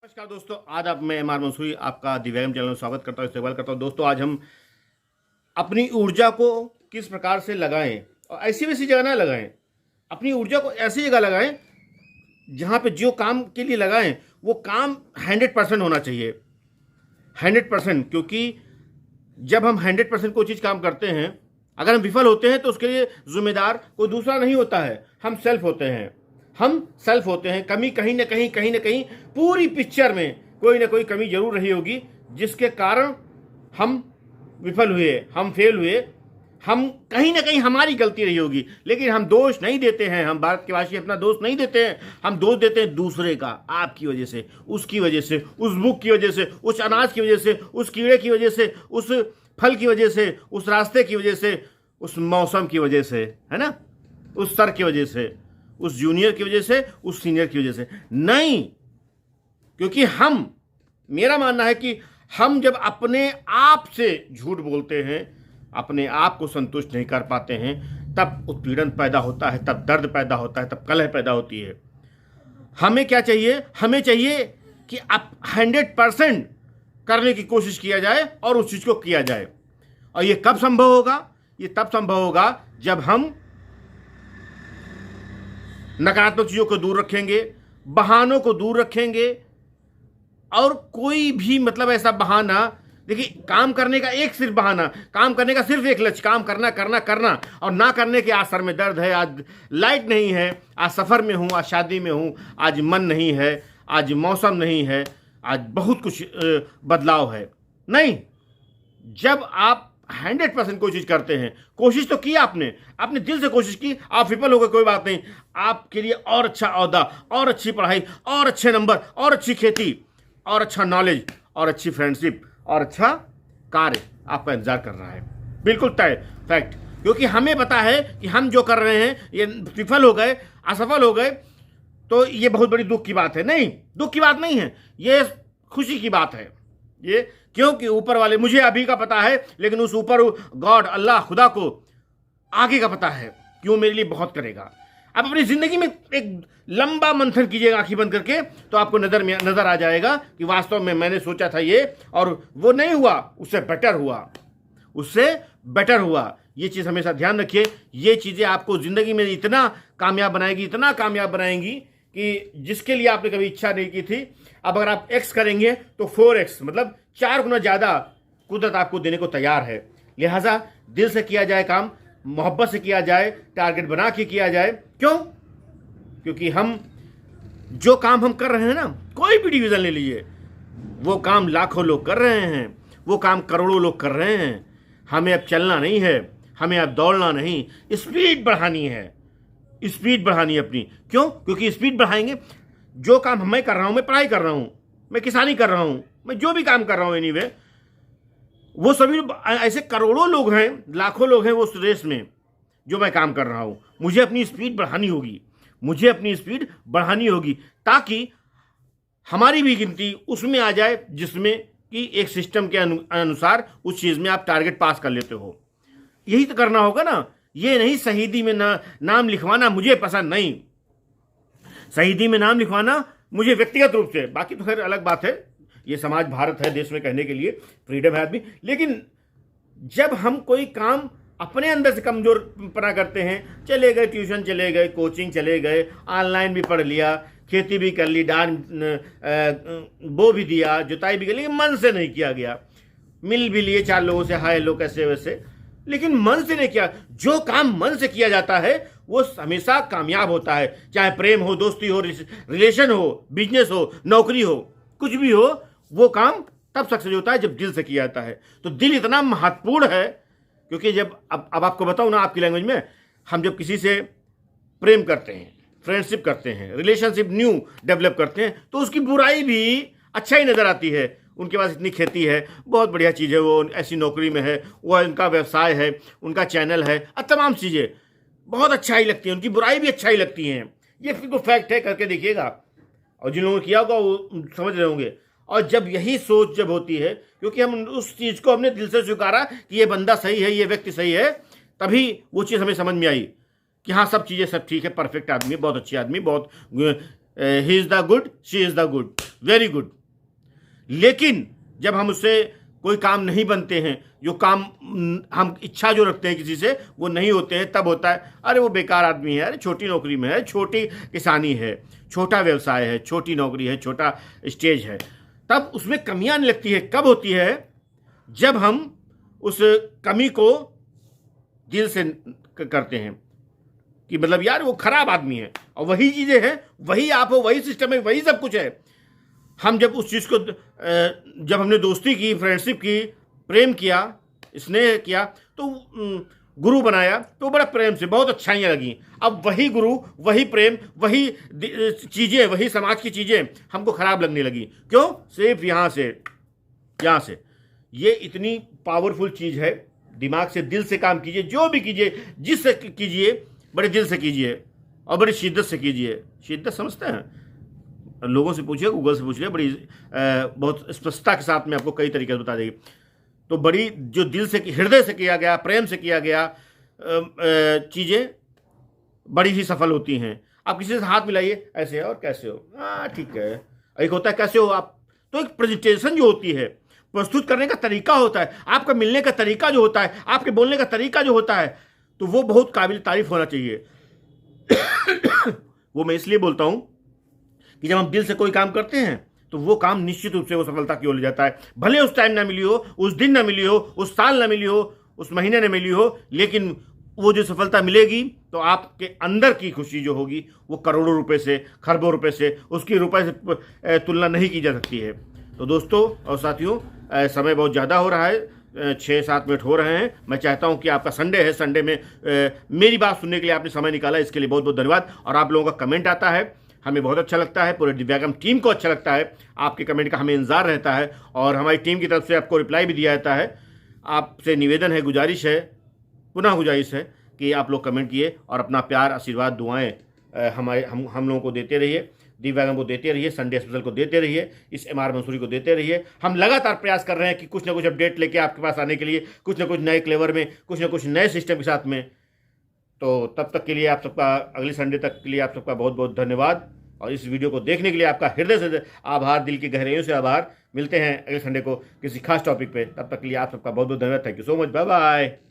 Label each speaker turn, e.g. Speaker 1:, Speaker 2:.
Speaker 1: नमस्कार दोस्तों, आदाब। मैं एम आर मंसूरी आपका दिव्यांग चैनल में स्वागत करता हूँ, इस्तेमाल करता हूँ। दोस्तों, आज हम अपनी ऊर्जा को किस प्रकार से लगाएं और ऐसी वैसी जगह ना लगाएं। अपनी ऊर्जा को ऐसी जगह लगाएं जहाँ पे जो काम के लिए लगाएं वो काम 100% होना चाहिए। 100%, क्योंकि जब हम 100% कोई चीज़ काम करते हैं, अगर हम विफल होते हैं तो उसके लिए जिम्मेदार कोई दूसरा नहीं होता है, हम सेल्फ होते हैं। कमी कहीं ना कहीं पूरी पिक्चर में कोई ना कोई कमी जरूर रही होगी, जिसके कारण हम विफल हुए, हम फेल हुए। हम कहीं ना कहीं हमारी गलती रही होगी, लेकिन हम दोष नहीं देते हैं। हम भारत के वासी अपना दोष नहीं देते हैं, हम दोष देते हैं दूसरे का। आपकी वजह से, उसकी वजह से, उस बुक की वजह से, उस अनाज की वजह से, उस कीड़े की वजह से, उस फल की वजह से, उस रास्ते की वजह से, उस मौसम की वजह से, है ना, उस सर की वजह से, उस जूनियर की वजह से, उस सीनियर की वजह से नहीं। क्योंकि मेरा मानना है कि हम जब अपने आप से झूठ बोलते हैं, अपने आप को संतुष्ट नहीं कर पाते हैं, तब उत्पीड़न पैदा होता है, तब दर्द पैदा होता है, तब कलह पैदा होती है। हमें क्या चाहिए? हमें चाहिए कि अब 100% करने की कोशिश किया जाए और उस चीज़ को किया जाए। और ये कब संभव होगा? ये तब संभव होगा जब हम नकारात्मक चीज़ों को दूर रखेंगे, बहानों को दूर रखेंगे। और कोई भी ऐसा बहाना, देखिए, काम करने का एक सिर्फ बहाना, काम करने का सिर्फ एक लक्ष्य, काम करना करना करना, और ना करने के आज सर में दर्द है, आज लाइट नहीं है, आज सफ़र में हूँ, आज शादी में हूँ, आज मन नहीं है, आज मौसम नहीं है, आज बहुत कुछ बदलाव है। नहीं, जब आप 100% कोई चीज़ करते हैं, कोशिश तो की आपने दिल से कोशिश की, आप विफल हो गए, कोई बात नहीं। आपके लिए और अच्छा ओहदा, और अच्छी पढ़ाई, और अच्छे नंबर, और अच्छी खेती, और अच्छा नॉलेज, और अच्छी फ्रेंडशिप, और अच्छा कार्य आपका इंतजार कर रहा है। बिल्कुल तय फैक्ट। क्योंकि हमें पता है कि हम जो कर रहे हैं ये विफल हो गए, असफल हो गए, तो ये बहुत बड़ी दुख की बात है। नहीं, दुख की बात नहीं है, ये खुशी की बात है। ये क्योंकि ऊपर वाले, मुझे अभी का पता है, लेकिन उस ऊपर गॉड, अल्लाह, खुदा को आगे का पता है कि वो मेरे लिए बहुत करेगा। आप अपनी जिंदगी में एक लंबा मंथन कीजिएगा आंखें बंद करके, तो आपको नजर आ जाएगा कि वास्तव में मैंने सोचा था ये, और वो नहीं हुआ, उससे बेटर हुआ। ये चीज़ हमेशा ध्यान रखिए। ये चीज़ें आपको जिंदगी में इतना कामयाब बनाएंगी कि जिसके लिए आपने कभी इच्छा नहीं की थी, अब अगर आप एक्स करेंगे तो 4x, मतलब 4 गुना ज़्यादा कुदरत आपको देने को तैयार है। लिहाजा दिल से किया जाए काम, मोहब्बत से किया जाए, टारगेट बना के किया जाए। क्यों? क्योंकि जो काम हम कर रहे हैं ना, कोई भी डिवीज़न ले लीजिए, वो काम लाखों लोग कर रहे हैं, वो काम करोड़ों लोग कर रहे हैं। हमें अब चलना नहीं है, हमें अब दौड़ना नहीं, स्पीड बढ़ानी है अपनी। क्यों? क्योंकि स्पीड बढ़ाएंगे। जो काम मैं कर रहा हूं, मैं पढ़ाई कर रहा हूं, मैं किसानी कर रहा हूं, मैं जो भी काम कर रहा हूं, एनीवे, वो सभी ऐसे करोड़ों लोग हैं, लाखों लोग हैं उस रेस में जो मैं काम कर रहा हूं। मुझे अपनी स्पीड बढ़ानी होगी, ताकि हमारी भी गिनती उसमें आ जाए, जिसमें कि एक सिस्टम के अनुसार उस चीज़ में आप टारगेट पास कर लेते हो। यही तो करना होगा ना। ये नहीं शहीदी में नाम लिखवाना मुझे पसंद नहीं। शहीदी में नाम लिखवाना मुझे व्यक्तिगत रूप से, बाकी तो खैर अलग बात है, ये समाज भारत है, देश में कहने के लिए फ्रीडम है आदमी। लेकिन जब हम कोई काम अपने अंदर से कमजोर पना करते हैं, चले गए ट्यूशन, चले गए कोचिंग, चले गए ऑनलाइन भी पढ़ लिया, खेती भी कर ली, बो भी दिया, जुताई भी कर ली, मन से नहीं किया गया, मिल भी लिए 4 लोगों से, हाय हेलो कैसे वैसे, लेकिन मन से नहीं किया। जो काम मन से किया जाता है वो हमेशा कामयाब होता है। चाहे प्रेम हो, दोस्ती हो, रिलेशन हो, बिजनेस हो, नौकरी हो, कुछ भी हो, वो काम तब सक्सेस होता है जब दिल से किया जाता है। तो दिल इतना महत्वपूर्ण है, क्योंकि जब अब आपको बताऊं ना, आपकी लैंग्वेज में, हम जब किसी से प्रेम करते हैं, फ्रेंडशिप करते हैं, रिलेशनशिप न्यू डेवलप करते हैं, तो उसकी बुराई भी अच्छा ही नजर आती है। उनके पास इतनी खेती है, बहुत बढ़िया चीज़ है, वो ऐसी नौकरी में है, वो उनका व्यवसाय है, उनका चैनल है, तमाम चीज़ें बहुत अच्छा ही लगती हैं, उनकी बुराई भी अच्छा ही लगती हैं। ये तो फैक्ट है, करके देखिएगा, और जिन लोगों ने किया होगा वो समझ रहे होंगे। और जब यही सोच जब होती है, क्योंकि हम उस चीज़ को हमने दिल से स्वीकारा कि ये बंदा सही है, ये व्यक्ति सही है, तभी वो चीज़ हमें समझ में आई कि हाँ, सब चीज़ें सब ठीक है, परफेक्ट आदमी, बहुत अच्छी आदमी, बहुत he is the good, she is the good. Very good. लेकिन जब हम उससे कोई काम नहीं बनते हैं, जो काम हम इच्छा जो रखते हैं किसी से वो नहीं होते हैं, तब होता है अरे वो बेकार आदमी है, अरे छोटी नौकरी में है, छोटी किसानी है, छोटा व्यवसाय है, छोटी नौकरी है, छोटा स्टेज है। तब उसमें कमियां आने लगती है। कब होती है? जब हम उस कमी को दिल से करते हैं कि मतलब यार वो खराब आदमी है, और वही चीज़ें हैं, वही आप हो, वही सिस्टम है, वही सब कुछ है। हम जब उस चीज़ को जब हमने दोस्ती की, फ्रेंडशिप की, प्रेम किया, स्नेह किया, तो गुरु बनाया, तो बड़ा प्रेम से बहुत अच्छाइयाँ लगी। अब वही गुरु, वही प्रेम, वही चीज़ें, वही समाज की चीज़ें हमको खराब लगने लगी। क्यों? सिर्फ यहाँ से। ये इतनी पावरफुल चीज़ है। दिमाग से, दिल से काम कीजिए, जो भी कीजिए, जिससे कीजिए, बड़े दिल से कीजिए और बड़ी शिद्दत से कीजिए। शिद्दत समझते हैं? लोगों से पूछिए, गूगल से पूछिए, बड़ी बहुत स्पष्टता के साथ में आपको कई तरीके से बता देगी। तो बड़ी जो दिल से, हृदय से किया गया, प्रेम से किया गया चीज़ें बड़ी ही सफल होती हैं। आप किसी से हाथ मिलाइए, ऐसे और कैसे हो, हाँ ठीक है। एक होता है कैसे हो आप, तो एक प्रेजेंटेशन जो होती है, प्रस्तुत करने का तरीका होता है, आपका मिलने का तरीका जो होता है, आपके बोलने का तरीका जो होता है, तो वो बहुत काबिल तारीफ होना चाहिए। वो मैं इसलिए बोलता हूँ कि जब हम दिल से कोई काम करते हैं तो वो काम निश्चित रूप से वो सफलता की ओर ले जाता है। भले उस टाइम ना मिली हो, उस दिन ना मिली हो, उस साल ना मिली हो, उस महीने ना मिली हो, लेकिन वो जो सफलता मिलेगी तो आपके अंदर की खुशी जो होगी वो करोड़ों रुपए से, खरबों रुपए से, उसकी रुपए से तुलना नहीं की जा सकती है। तो दोस्तों और साथियों, समय बहुत ज़्यादा हो रहा है, 6-7 मिनट हो रहे हैं। मैं चाहता हूं कि आपका संडे है, संडे में मेरी बात सुनने के लिए आपने समय निकाला, इसके लिए बहुत बहुत धन्यवाद। और आप लोगों का कमेंट आता है, हमें बहुत अच्छा लगता है, पूरे दिव्यांगम टीम को अच्छा लगता है, आपके कमेंट का हमें इंतजार रहता है और हमारी टीम की तरफ से आपको रिप्लाई भी दिया जाता है। आपसे निवेदन है, गुजारिश है, पुनः गुजारिश है कि आप लोग कमेंट किए और अपना प्यार, आशीर्वाद, दुआएँ हम लोगों को देते रहिए, दिव्यांगम को देते रहिए, संडे स्पेशल को देते रहिए, इस एमआर मंसूरी को देते रहिए। हम लगातार प्रयास कर रहे हैं कि कुछ ना कुछ अपडेट लेके आपके पास आने के लिए, कुछ ना कुछ नए क्लेवर में, कुछ ना कुछ नए सिस्टम के साथ में। तो तब तक के लिए आप सबका, अगले संडे तक के लिए आप सबका बहुत बहुत धन्यवाद, और इस वीडियो को देखने के लिए आपका हृदय से आभार, दिल की गहराइयों से आभार। मिलते हैं अगले संडे को किसी खास टॉपिक पे, तब तक के लिए आप सबका बहुत बहुत धन्यवाद। Thank you so much, bye bye.